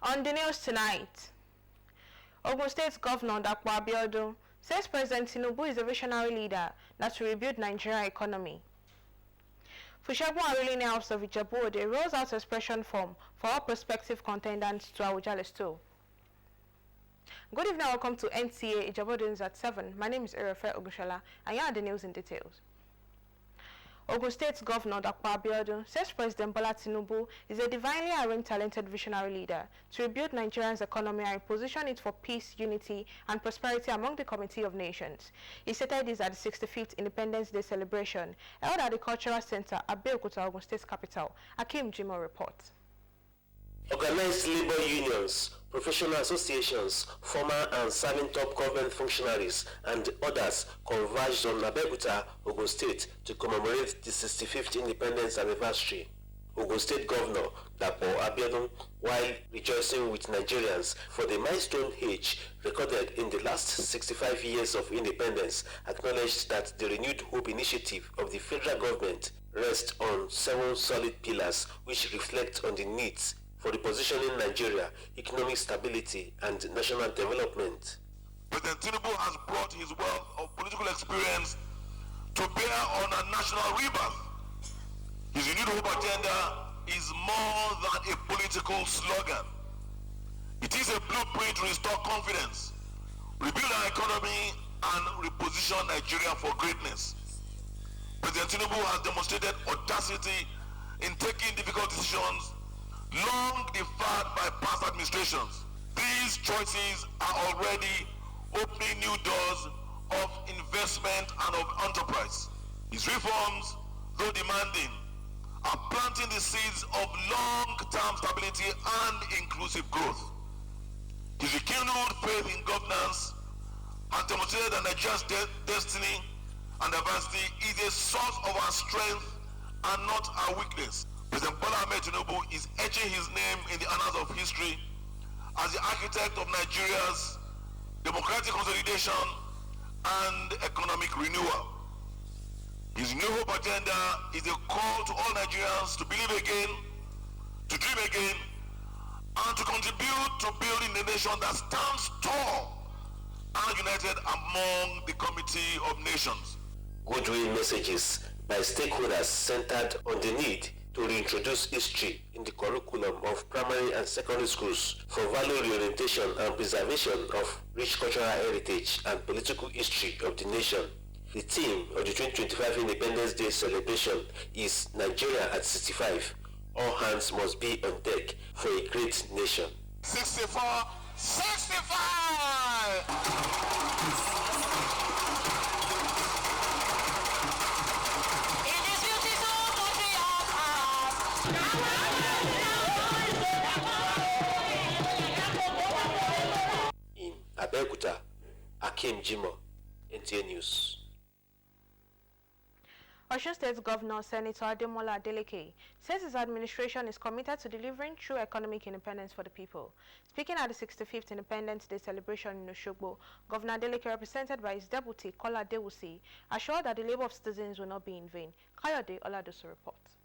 On the news tonight, Ogun State Governor Nta Ijebu Ode says President Tinubu is a visionary leader that will rebuild Nigerian economy. Fushagun Arilini House of Ijebu Ode rolls out expression form for all prospective contenders to Awujale Stowe. Good evening, welcome to Nta Ijebu Ode News at 7. My name is Erefe Ogushala, and here are the news in details. Ogun State Governor Nta Ijebu Ode says President Bola Tinubu is a divinely arranged, talented visionary leader to rebuild Nigeria's economy and position it for peace, unity, and prosperity among the Community of Nations. He stated this at the 65th Independence Day celebration held at the Cultural Center at Abeokuta, Ogun State capital. Akim Jimo reports. Organized labor unions, professional associations, former and serving top government functionaries, and others converged on Abeokuta, Ogun State to commemorate the 65th independence anniversary. Ogun State Governor Nta Ijebu Ode, while rejoicing with Nigerians for the milestone age recorded in the last 65 years of independence, acknowledged that the renewed hope initiative of the federal government rests on 7 solid pillars which reflect on the needs for repositioning Nigeria, economic stability, and national development. President Tinubu has brought his wealth of political experience to bear on a national rebirth. His renewed hope agenda is more than a political slogan. It is a blueprint to restore confidence, rebuild our economy, and reposition Nigeria for greatness. President Tinubu has demonstrated audacity in taking difficult decisions long deferred by past administrations. These choices are already opening new doors of investment and of enterprise. His reforms, though demanding, are planting the seeds of long-term stability and inclusive growth. His rekindled faith in governance has demonstrated that Nigeria's destiny and diversity is a source of our strength and not our weakness. President Bola Tinubu is etching his name in the annals of history as the architect of Nigeria's democratic consolidation and economic renewal. His new hope agenda is a call to all Nigerians to believe again, to dream again, and to contribute to building a nation that stands tall and united among the Community of Nations. Goodwill messages by stakeholders centered on the need to reintroduce history in the curriculum of primary and secondary schools for value reorientation and preservation of rich cultural heritage and political history of the nation. The theme of the 2025 Independence Day celebration is Nigeria at 65. All hands must be on deck for a great nation. 64, 65! In Abeokuta, Akim Jimo, Nta News. Osun State Governor Senator Ademola Adeleke says his administration is committed to delivering true economic independence for the people. Speaking at the 65th Independence Day celebration in Osogbo, Governor Adeleke, represented by his deputy Kola Dewusi, assured that the labor of citizens will not be in vain. Kayode Oladoso reports.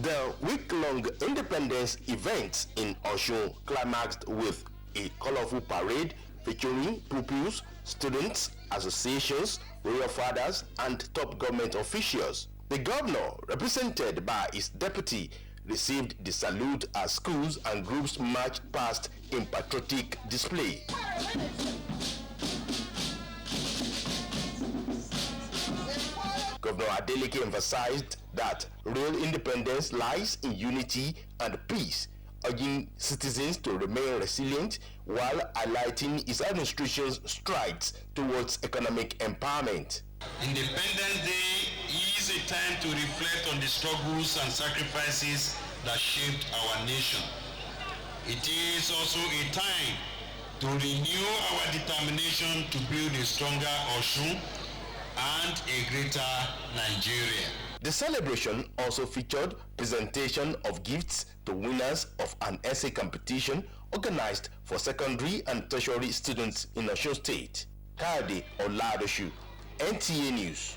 The week-long independence event in Osun climaxed with a colorful parade featuring pupils, students, associations, royal fathers, and top government officials. The governor, represented by his deputy, received the salute as schools and groups marched past in patriotic display. Governor Adeleke emphasized that real independence lies in unity and peace, urging citizens to remain resilient while highlighting his administration's strides towards economic empowerment. Independence Day is a time to reflect on the struggles and sacrifices that shaped our nation. It is also a time to renew our determination to build a stronger Osun and a greater Nigeria. The celebration also featured presentation of gifts to winners of an essay competition organized for secondary and tertiary students in Osun State. Kayode Oladosu, Nta News.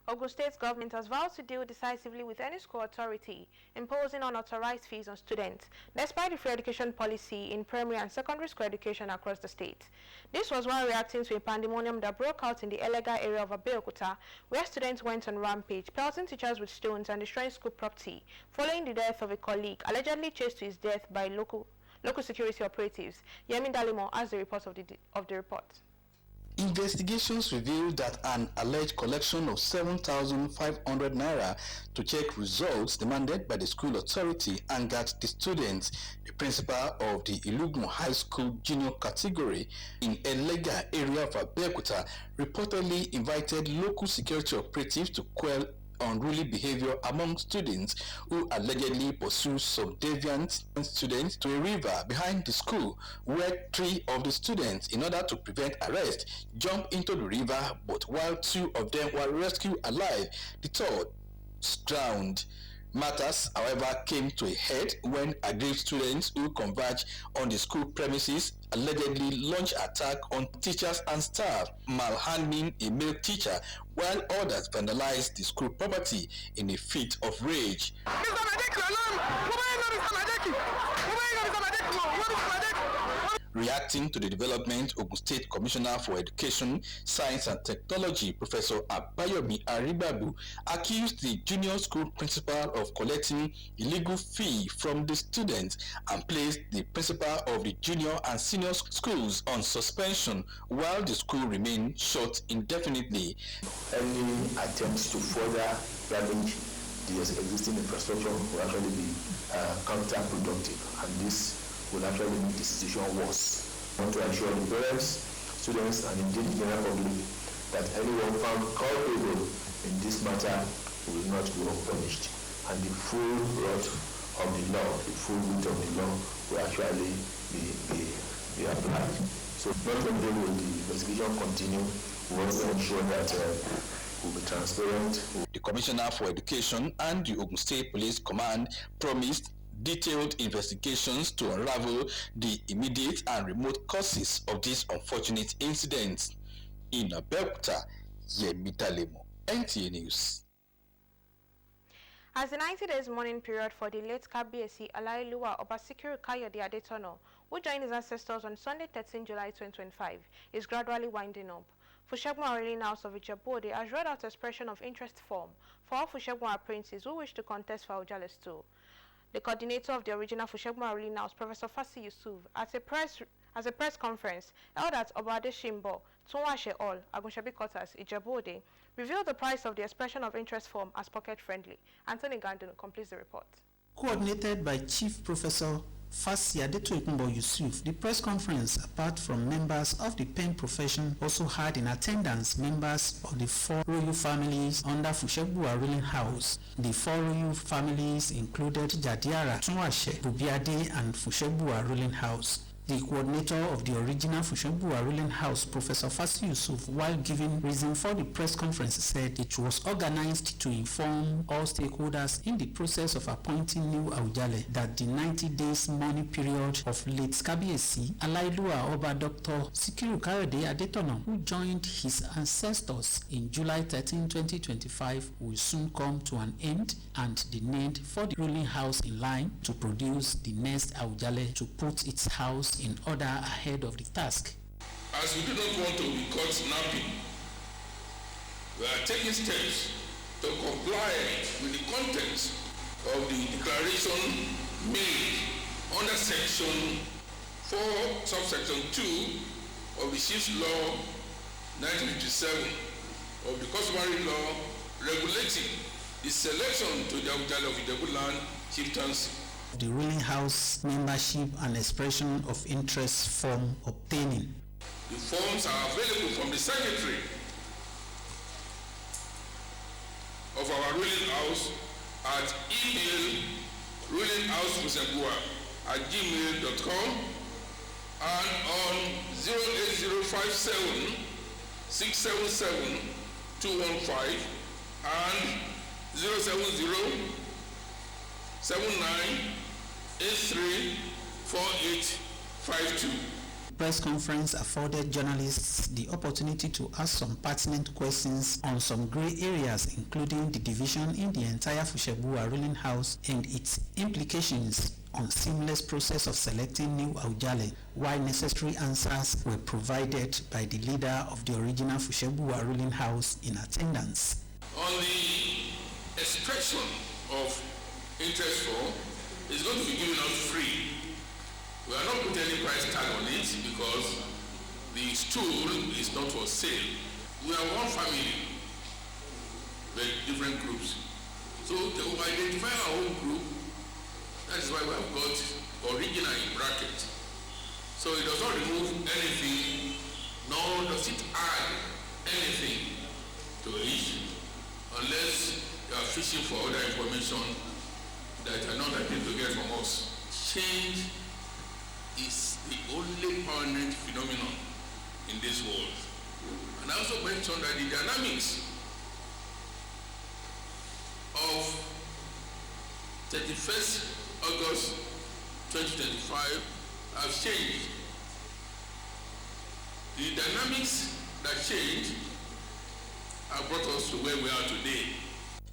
Ogun State government has vowed to deal decisively with any school authority imposing unauthorized fees on students, despite the free education policy in primary and secondary school education across the state. This was while reacting to a pandemonium that broke out in the Elega area of Abeokuta, where students went on rampage, pelting teachers with stones and destroying school property, following the death of a colleague, allegedly chased to his death by local security operatives. Yemi Dalimo has the report of the report. Investigations revealed that an alleged collection of 7,500 naira to check results demanded by the school authority angered the students. The principal of the Ilugmo High School junior category in Elega area of Abeokuta reportedly invited local security operatives to quell unruly behavior among students who allegedly pursued some deviant students to a river behind the school, where 3 of the students, in order to prevent arrest, jumped into the river, but while 2 of them were rescued alive, the 3rd drowned. Matters, however, came to a head when aggrieved students who converged on the school premises allegedly launched attack on teachers and staff, malhandling a male teacher, while others vandalized the school property in a fit of rage. Reacting to the development, Ogun State Commissioner for Education, Science and Technology, Professor Abayomi Aribabu, accused the junior school principal of collecting illegal fee from the students and placed the principal of the junior and senior schools on suspension while the school remained shut indefinitely. Any attempts to further damage the existing infrastructure will actually be counterproductive, and this will actually make the situation worse. I want to assure the parents, students, and indeed the general public that anyone found culpable in this matter will not go unpunished, and the full wrath of the law, the full weight of the law will actually be applied. So not only will the investigation continue, we also ensure that will be transparent. The Commissioner for Education and the Ogun State Police Command promised detailed investigations to unravel the immediate and remote causes of these unfortunate incidents. In Abeokuta, Yemi Dalemo, NTA News. As the 90 days mourning period for the late Kabiyesi Alailuwa Obasikiru Kayode Adetono, who joined his ancestors on Sunday 13 July 2025, is gradually winding up, Fushegmu Aurelin House of Ijebu Ode has read out expression of interest form for all Fushegmu apprentices who wish to contest for Ojale stool. The coordinator of the original Fushegmu Aurelin House, Professor Fasi Yusuf, at a press conference held at Obade Shimbo, Tunwashe Hall, Agunshabi Quarters, Ijebu Ode, revealed the price of the expression of interest form as pocket-friendly. Anthony Gandun completes the report. Coordinated by Chief Professor Fasi Yusuf, the press conference, apart from members of the pen profession, also had in attendance members of the 4 royal families under Fushegmu Aurelin House. The 4 royal families included Jadiara, Tunwashe, Bubiade, and Fushegmu Aurelin House. The coordinator of the original Fushegmu Aurelin House, Professor Fasi Yusuf, while giving reason for the press conference, said it was organized to inform all stakeholders in the process of appointing new Aujale that the 90 days mourning period of late Kabiyesi Alailuwa Oba Dr. Sikiru Kayode Adetono, who joined his ancestors in July 13, 2025, will soon come to an end, and the need for the ruling house in line to produce the next Aujale to put its house in order ahead of the task. As we do not want to be caught napping, we are taking steps to comply with the contents of the declaration made under Section 4, subsection 2 of the Chiefs Law 1957 of the customary law regulating the selection to the Aujale of Ijebu land chieftaincy. The ruling house membership and expression of interest form obtaining. The forms are available from the secretary of our ruling house at email rulinghousefusegua@gmail.com and on 08057 677 215 and 070 79834852. press conference afforded journalists the opportunity to ask some pertinent questions on some grey areas, including the division in the entire Fushegbuwa ruling house and its implications on seamless process of selecting new Aujale, while necessary answers were provided by the leader of the original Fushegbuwa ruling house in attendance. On the expression of interest form, it's going to be given out free. We are not putting any price tag on it because the stool is not for sale. We are one family, with different groups. So to identify our own group, that is why we have got original in bracket. So it does not remove anything, nor does it add anything to it, unless you are fishing for other information that are not likely to get from us. Change is the only permanent phenomenon in this world. And I also mentioned that the dynamics of 31st August 2025 have changed. The dynamics that changed have brought us to where we are today.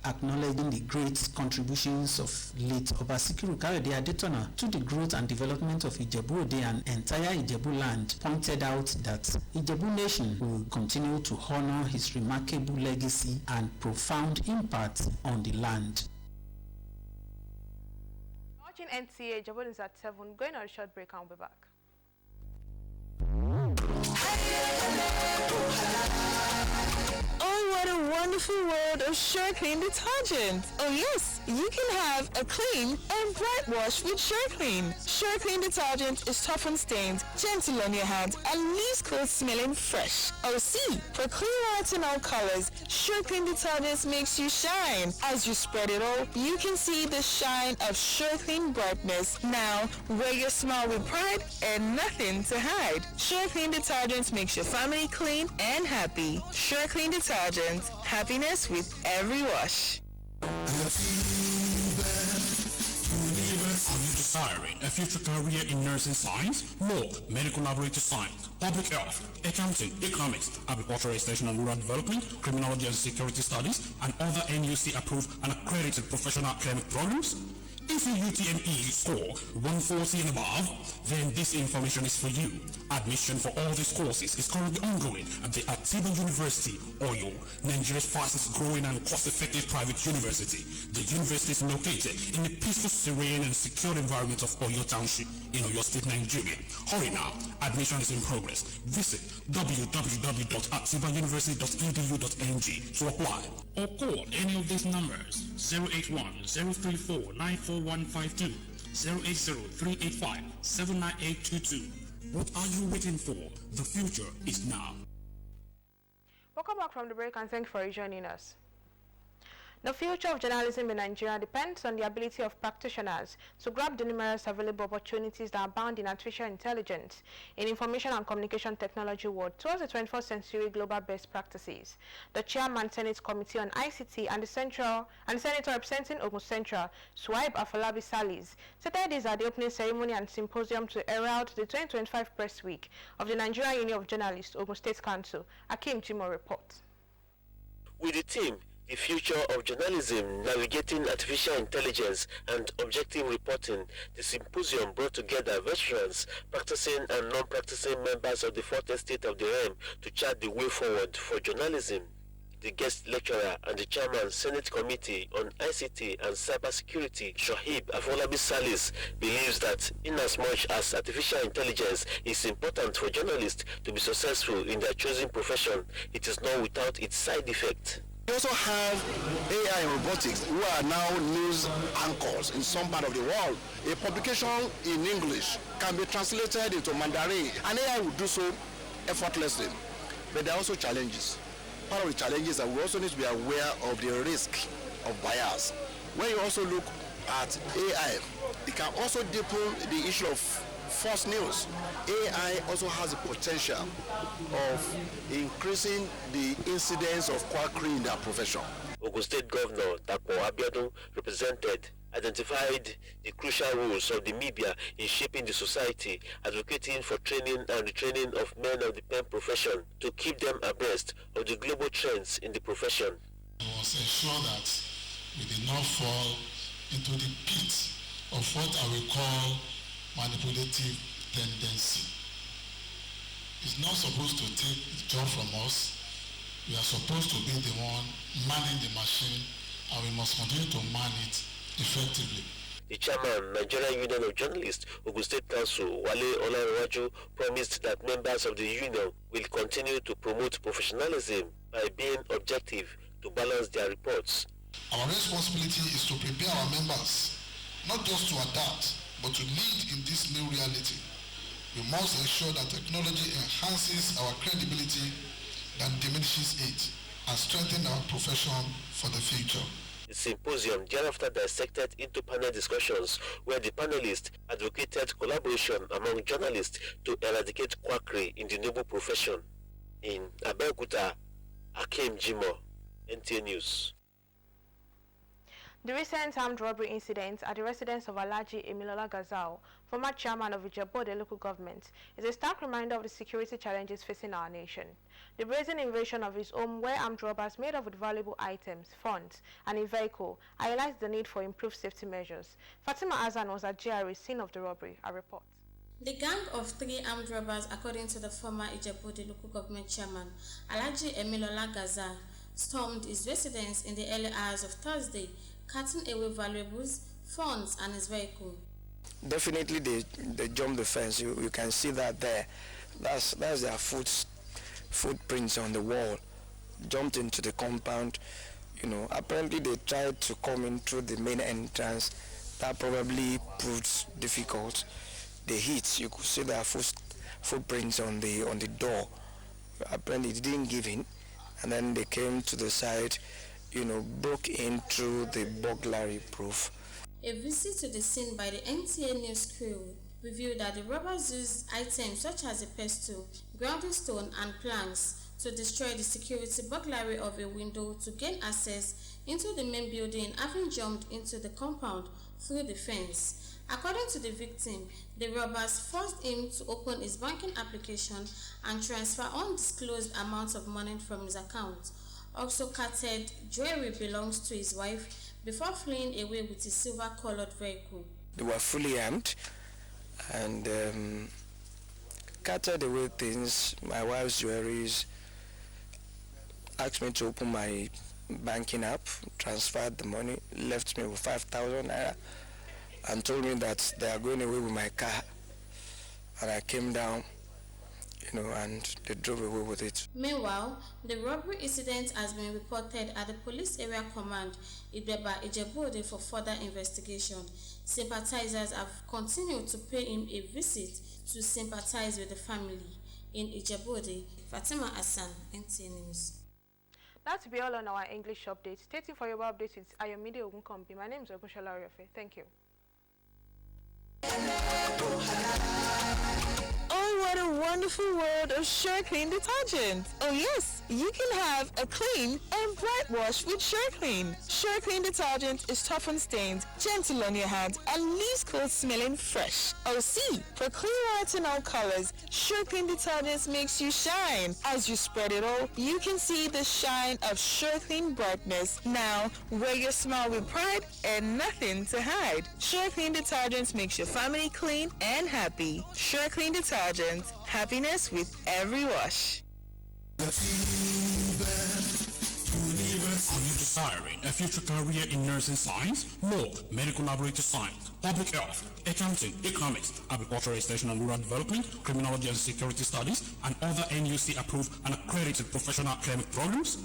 Acknowledging the great contributions of late Obasikiru Kayode Adetona to the growth and development of Ijebu Ode and entire Ijebu land, pointed out that Ijebu nation will continue to honor his remarkable legacy and profound impact on the land. Watching Nta Ijebu Ode is at 7. Going on a short break, I'll be back. Oh, what a wonderful world of Sure Clean detergent. Oh yes, you can have a clean and bright wash with Sure Clean. Sure Clean detergent is tough on stains, gentle on your hands, and leaves clothes smelling fresh. Oh see, for clean whites in all colors, Sure Clean detergent makes you shine. As you spread it all, you can see the shine of Sure Clean brightness. Now, wear your smile with pride and nothing to hide. Sure Clean detergent makes your family clean and happy. Sure Clean detergent, happiness with every wash. Are you desiring a future career in nursing science, law, medical laboratory science, public health, accounting, economics, agricultural extension and rural development, criminology and security studies, and other NUC-approved and accredited professional academic programs? If your UTME score 140 and above, then this information is for you. Admission for all these courses is currently ongoing at the Atiba University, Oyo, Nigeria's fastest growing and cost-effective private university. The university is located in the peaceful, serene and secure environment of Oyo Township in Oyo State, Nigeria. Hurry now, admission is in progress. Visit www.atibauniversity.edu.ng to apply or call any of these numbers: 081-034-94152, 080-385-79822. What are you waiting for? The future is now. Welcome back from the break and thank you for joining us. The future of journalism in Nigeria depends on the ability of practitioners to grab the numerous available opportunities that abound in artificial intelligence, in information and communication technology world towards the 21st century global best practices. The Chairman Senate Committee on ICT and the Senator representing Ogun Central, Suhaib Afolabi Salis, stated this at the opening ceremony and symposium to herald the 2025 Press Week of the Nigerian Union of Journalists, Ogun State Council. Akim Timo reports. With the team, The Future of Journalism, Navigating Artificial Intelligence and Objective Reporting, the symposium brought together veterans, practicing and non-practicing members of the Fourth Estate of the realm to chart the way forward for journalism. The guest lecturer and the chairman Senate Committee on ICT and Cybersecurity, Suhaib Afolabi Salis, believes that inasmuch as artificial intelligence is important for journalists to be successful in their chosen profession, it is not without its side effect. We also have AI and robotics who are now news anchors in some part of the world. A publication in English can be translated into Mandarin, and AI will do so effortlessly. But there are also challenges. Part of the challenges is that we also need to be aware of the risk of bias. When you also look at AI, it can also deepen the issue of false news. AI also has the potential of increasing the incidence of quackery in their profession. Ogun State Governor Dapo Abiodun represented identified the crucial roles of the media in shaping the society, advocating for training and retraining of men of the pen profession to keep them abreast of the global trends in the profession. We must ensure that we did not fall into the pit of what I will call manipulative tendency. It's not supposed to take the job from us. We are supposed to be the one manning the machine, and we must continue to man it effectively. The chairman, Nigerian Union of Journalists, Ogun State Council, Wale Olarewaju, promised that members of the union will continue to promote professionalism by being objective to balance their reports. Our responsibility is to prepare our members, not just to adapt, but to lead in this new reality. We must ensure that technology enhances our credibility than diminishes it, and strengthen our profession for the future. The symposium thereafter dissected into panel discussions where the panelists advocated collaboration among journalists to eradicate quackery in the noble profession. In Abeokuta, Akim Jimo, NTA News. The recent armed robbery incident at the residence of Alhaji Emilola Gazal, former chairman of Ijebu Ode local government, is a stark reminder of the security challenges facing our nation. The brazen invasion of his home, where armed robbers made off with valuable items, funds, and a vehicle, highlights the need for improved safety measures. Fatima Azan was at GRA scene of the robbery. A report. The gang of 3 armed robbers, according to the former Ijebu Ode local government chairman, Alhaji Emilola Gazal, stormed his residence in the early hours of Thursday, cutting away valuables, funds, and his vehicle. Definitely they jumped the fence. You can see that there. That's their footprints on the wall. Jumped into the compound. Apparently they tried to come in through the main entrance. That probably proved difficult. The hits, you could see their footprints on the door. Apparently it didn't give in, and then they came to the side, broke in through the burglary proof. A visit to the scene by the NTA News crew revealed that the robbers used items such as a pestle, grounding stone, and planks to destroy the security burglary of a window to gain access into the main building, having jumped into the compound through the fence. According to the victim, the robbers forced him to open his banking application and transfer undisclosed amounts of money from his account. Also carted jewelry belongs to his wife before fleeing away with his silver-colored vehicle. They were fully armed and carted away things, my wife's jewelries, asked me to open my banking app, transferred the money, left me with 5,000 naira, and told me that they are going away with my car. And I came down, and they drove away with it. Meanwhile, the robbery incident has been reported at the Police Area Command, Ijebu Ode, for further investigation. Sympathizers have continued to pay him a visit to sympathize with the family. In Ijebu Ode, Fatima Hassan, NTA News. That will be all on our English update. Stay tuned for your updates with Ayomide Ogunkombi. My name is Ogushola Oriofe. Thank you. Oh, what a wonderful world of Sure Clean detergent. Oh yes, you can have a clean and bright wash with Sure Clean. Sure Clean detergent is tough on stains, gentle on your hands, and leaves clothes smelling fresh. Oh see, for clean whites and all colors, Sure Clean detergent makes you shine. As you spread it all, you can see the shine of Sure Clean brightness. Now, wear your smile with pride and nothing to hide. Sure Clean detergent makes your family clean and happy. Sure Clean detergent, happiness with every wash. Are you desiring a future career in nursing science, law, medical laboratory science, public health, accounting, economics, agricultural extension and rural development, criminology and security studies, and other NUC-approved and accredited professional academic programs?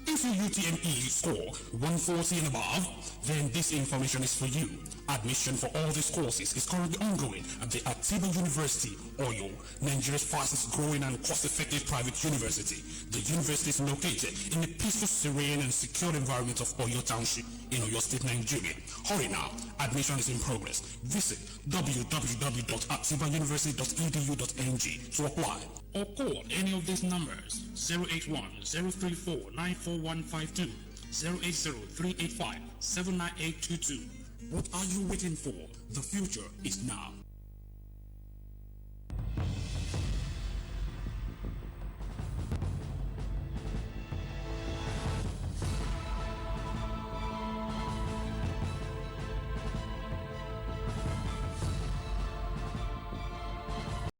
If your UTME score 140 and above, then this information is for you. Admission for all these courses is currently ongoing at the Atiba University, Oyo, Nigeria's fastest growing and cost-effective private university. The university is located in the peaceful, serene and secure environment of Oyo Township in Oyo State, Nigeria. Hurry now, admission is in progress. Visit www.atibauniversity.edu.ng to apply or call any of these numbers: 081-034-94152, 080-385-79822. What are you waiting for? The future is now.